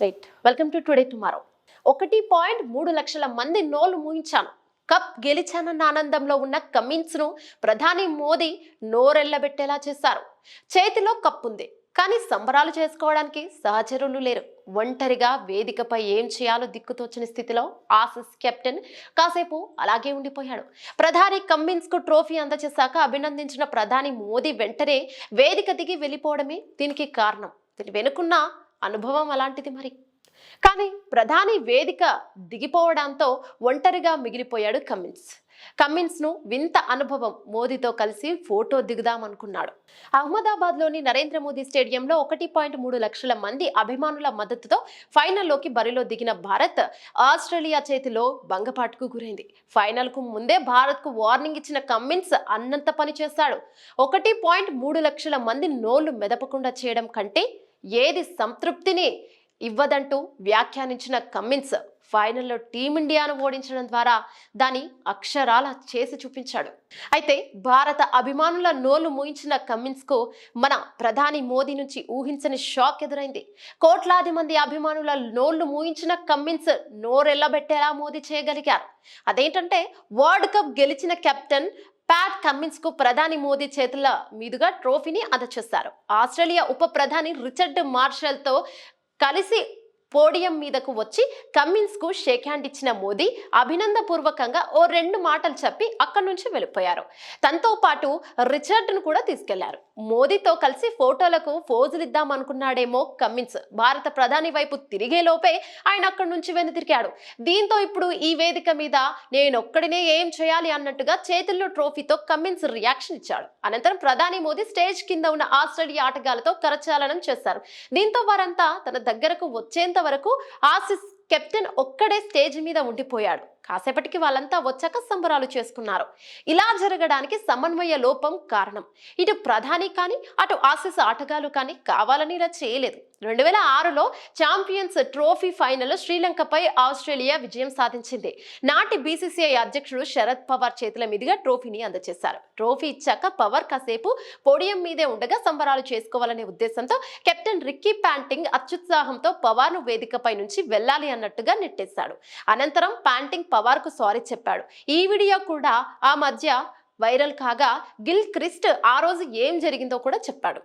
Right, welcome to today tomorrow. 1.3 లక్షల మంది నోళ్లు మూయించాను, కప్ గెలిచానన్న ఆనందంలో ఉన్న కమిన్స్ ను ప్రధాని మోదీ నోరెళ్లబెట్టేలా చేశారు. చేతిలో కప్ ఉంది, కానీ సంబరాలు చేసుకోవడానికి సహచరులు లేరు. ఒంటరిగా వేదికపై ఏం చేయాలో దిక్కుతోచని స్థితిలో ఆసీస్ కెప్టెన్ కాసేపు అలాగే ఉండిపోయాడు. ప్రధాని కమ్మిన్స్ కు ట్రోఫీ అందజేశాక అభినందించిన ప్రధాని మోదీ వెంటనే వేదిక దిగి వెళ్ళిపోవడమే దీనికి కారణం. దీని వెనుకున్న అనుభవం అలాంటిది మరి. కానీ ప్రధాని వేదిక దిగిపోవడంతో ఒంటరిగా మిగిలిపోయాడు కమ్మిన్స్ ను వింత అనుభవం. మోదీతో కలిసి ఫోటో దిగుదామనుకున్నాడు. అహ్మదాబాద్ లోని నరేంద్ర మోదీ స్టేడియంలో 1.3 లక్షల మంది అభిమానుల మద్దతుతో ఫైనల్లోకి బరిలో దిగిన భారత్ ఆస్ట్రేలియా చేతిలో భంగపాటుకు గురైంది. ఫైనల్ కు ముందే భారత్ కు వార్నింగ్ ఇచ్చిన కమ్మిన్స్ అన్నంత పని చేశాడు. 1.3 లక్షల మంది నోళ్లు మెదపకుండా చేయడం కంటే ఏది సంతృప్తిని ఇవ్వదంటూ వ్యాఖ్యానించిన కమ్మిన్స్ ఫైనల్లో టీమిండియాను ఓడించడం ద్వారా దాని అక్షరాల చేసి చూపించాడు. అయితే భారత అభిమానుల నోళ్లు మూయించిన కమ్మిన్స్ కు మన ప్రధాని మోదీ నుంచి ఊహించని షాక్ ఎదురైంది. కోట్లాది మంది అభిమానుల నోళ్లు మూయించిన కమ్మిన్స్ నోరెళ్లబెట్టేలా మోదీ చేయగలిగారు. అదేంటంటే వరల్డ్ కప్ గెలిచిన కెప్టెన్ ప్యాట్ కమ్మిన్స్ కు ప్రధాని మోదీ చేతుల మీదుగా ట్రోఫీని అందజేశారు. ఆస్ట్రేలియా ఉప ప్రధాని రిచర్డ్ మార్షల్ తో కలిసి పోడియం మీదకు వచ్చి కమ్మిన్స్ కు షేక్ హ్యాండ్ ఇచ్చిన మోదీ అభినందనపూర్వకంగా ఓ 2 మాటలు చెప్పి అక్కడి నుంచి వెళ్ళిపోయారు. తనతో పాటు రిచర్డ్ ను కూడా తీసుకెళ్లారు. మోదీతో కలిసి ఫోటోలకు ఫోజులు ఇద్దామనుకున్నాడేమో కమ్మిన్స్. భారత ప్రధాని వైపు తిరిగే లోపే ఆయన అక్కడి నుంచి వెనుతిరిగాడు. దీంతో ఇప్పుడు ఈ వేదిక మీద నేనొక్కడినే ఏం చేయాలి అన్నట్టుగా చేతుల్లో ట్రోఫీతో కమ్మిన్స్ రియాక్షన్ ఇచ్చాడు. అనంతరం ప్రధాని మోదీ స్టేజ్ కింద ఉన్న ఆస్ట్రేలియా ఆటగాళ్లతో కరచాలనం చేశారు. దీంతో వారంతా తన దగ్గరకు వచ్చేంత వరకు ఆసీస్ కెప్టెన్ ఒక్కడే స్టేజ్ మీద ఉండిపోయాడు. కాసేపటికి వాళ్ళంతా వచ్చాక సంబరాలు చేసుకున్నారు. ఇలా జరగడానికి సమన్వయ లోపం కారణం. ఇటు ప్రధాని కానీ అటు ఆసీస్ ఆటగాళ్లు కానీ కావాలని ఇలా చేయలేదు. 2006లో ఛాంపియన్స్ ట్రోఫీ ఫైనల్లో శ్రీలంకపై ఆస్ట్రేలియా విజయం సాధించింది. నాటి బీసీసీఐ అధ్యక్షుడు శరద్ పవార్ చేతుల మీదుగా ట్రోఫీని అందజేశారు. ట్రోఫీ ఇచ్చాక పవార్ కాసేపు పోడియం మీదే ఉండగా సంబరాలు చేసుకోవాలనే ఉద్దేశంతో కెప్టెన్ రిక్కీ పాంటింగ్ అత్యుత్సాహంతో పవార్ ను వేదికపై నుంచి వెళ్లాలి అన్నట్టుగా నెట్టేశాడు. అనంతరం పాంటింగ్ పవార్ కు సారీ చెప్పాడు. ఈ వీడియో కూడా ఆ మధ్య వైరల్ కాగా గిల్ క్రిస్ట్ ఆ రోజు ఏం జరిగిందో కూడా చెప్పాడు.